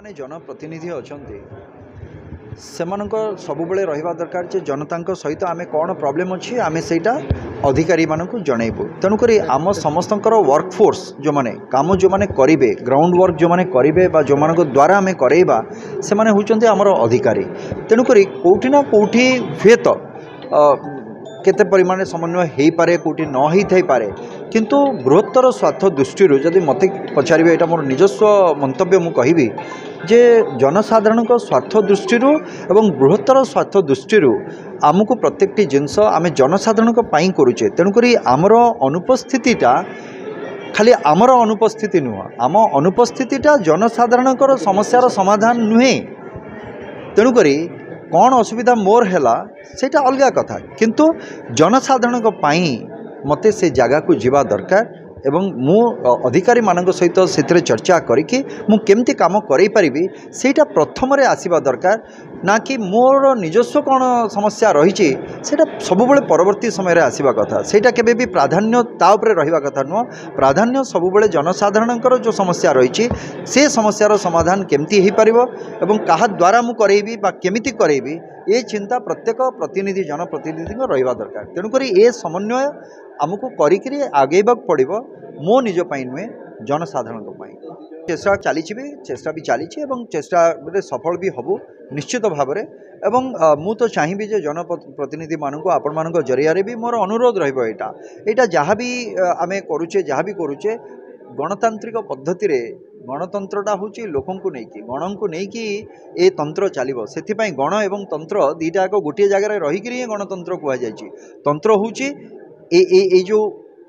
माने जनप्रतिनिधि अच्छा सबुबले रहा दरकार जे जनता सहित आम कौन प्रोब्लेम अच्छी आम से अधिकारी मानक जनइबू तेणुक आम समस्त वर्कफोर्स जो मैंने कम जो मैंने करेंगे ग्राउंड वर्क जो मैंने करेंगे जो मान द्वारा आम करेबा से मैंने होचंती आमर अधिकारी तेणुक कौटिना कौटि हुए तो केते परिमाण समन्वय हो पारे कौटि न हो थाई पारे किंतु बृहत्तर स्वार्थ दृष्टि जदि मत पचारे यहाँ मोर निजस्व मंतव्य मु कहि जे जनसाधारण स्वार्थ दृष्टि एवं बृहत्तर स्वार्थ दृष्टि आमको प्रत्येक जिनस आम जनसाधारण करुचे तेणुक आमर अनुपस्थितिटा खाली आमर अनुपस्थिति नुह आम अनुपस्थितिटा जनसाधारण समस्यार समाधान नुहे तेणुक कौन असुविधा मोर है सेटा अलग कथा किंतु जनसाधारण मते से जगह को जीवा दरकार एवं मु अधिकारी मानक सहित से चर्चा करी मु केमती काम करें पारिबी सेटा प्रथम रे आसीबा दरकार ना कि मोर निजस्व कौन समस्या रही सबुबले परवर्ती समय आसीबा कथा सेटा केबे भी प्राधान्य ता उपरे रहिबा कथा नुह प्राधान्य सबुबले जनसाधारणकर जो समस्या रही से समस्यार समाधान केमती हो पारिबो एवं कहा द्वारा मु करेबी बा केमिति करेबी ये चिंता प्रत्येक प्रतिनिधि जनप्रतिनिधि रहिबा दरकार तेणुक ये समन्वय आमको करी आगेबाक पड़ो मो निज नुहे जनसाधारण चेष्टा चली चेष्टा भी चली चेष्टा सफल भी हबू निश्चित भाव में एवं मु तो चाहिए जे जनप्रतिनिधि मानक आपण मान जरिया भी मोर अनुरोध रहा जहाँ भी आम करुचे जहाँ भी करुचे गणतांत्रिक पद्धति रे गणतंत्रटा हूँ लोक गण को लेकिन ए तंत्र चलो से गण एवं तंत्र दीटा गोटे जगार रहीकि ही गणतंत्र कहुई तंत्र हूँ ए जो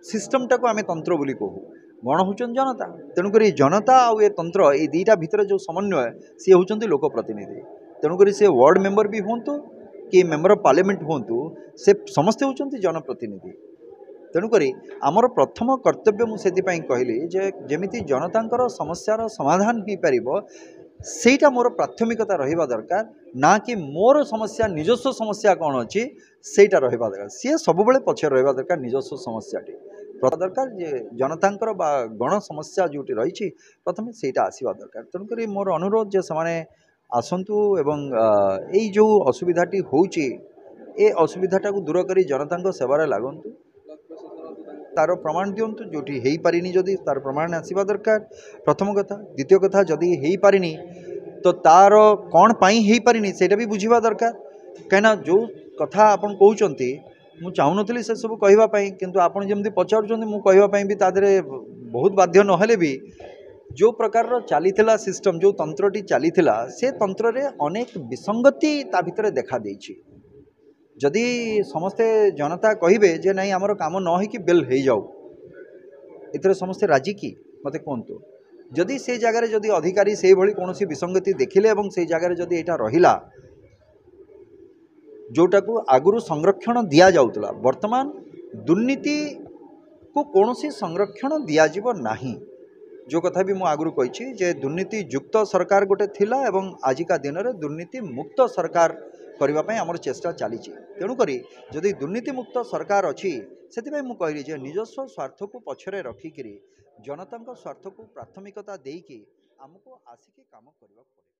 सिस्टमटा को आम तंत्र बोली कहू गण हूँ जनता तेणुक जनता आउ ए तंत्र ये दीटा भितर जो समन्वय सी हूँ लोक प्रतिनिधि तेणुक से वार्ड मेंबर भी हूँ कि मेंबर ऑफ पार्लियामेंट हूँ से समस्ते हूँ जनप्रतिनिधि तेणुक आमर प्रथम कर्तव्य मुझे कहली जे जमिति जनतांकर समस्यार समाधान हो पार सेटा मोर प्राथमिकता रहिबा दरकार ना कि मोर समस्या निजस्व समस्या कौन अच्छी सेटा रहिबा दरकार सी सबुबले पछे रहिबा दरकार निजस्व समस्याटी दरकार जे जनतांकर बा गण समस्या जोटी रही प्रथम सेटा आसीबा दरकार तेणुक मोर अनुरोध जे समाने आसंतु एवं एई जो असुविधाटी होउची ए असुविधाटा को दूर करी जनतांक सेवारे लागंतु तार प्रमाण दिंतु जो हो पारिनी जदि तार प्रमाण आसवा दरकार प्रथम कथा द्वितीय कथा जदि हो पारिनी तो तार कौन पाई हो पारिनी सेटा भी बुझा दरकार कहीं जो कथा आपन कहते मु चाहूनी से सब कहवाई किंतु आपन जमी पचार मु कहवाई भी तादरे बहुत बाध्य नहेले भी जो प्रकार चली सिस्टम जो तंत्रटी चली से तंत्र रे अनेक विसंगति ता भितर देखा देछि जदि समस्ते जनता कहे जे नहीं आमर काम न हो कि बेल हो जाऊ एथरे समस्ते राजी कि मते कहतु जदि से जगार जदि अधिकारी से भली कौन विसंगति देखिले एवं से जगार जदि एटा रहिला जोटा को आगुरु संरक्षण दिया जाउतला वर्तमान दुर्नीति को कौन संरक्षण दियाजिब नाही जो कथा भी मु आगुरु कही जे दुर्नीति युक्त सरकार गोटे थिला एवं आजिका दिन में दुर्नीति मुक्त सरकार करने आमर चेष्टा चली तेणुक जदि दुर्नीति मुक्त सरकार अच्छी से कहली जे निजस्व स्वार्थ को पछरे रखिक जनता स्वार्थ को प्राथमिकता देकी आमको आसिक काम करने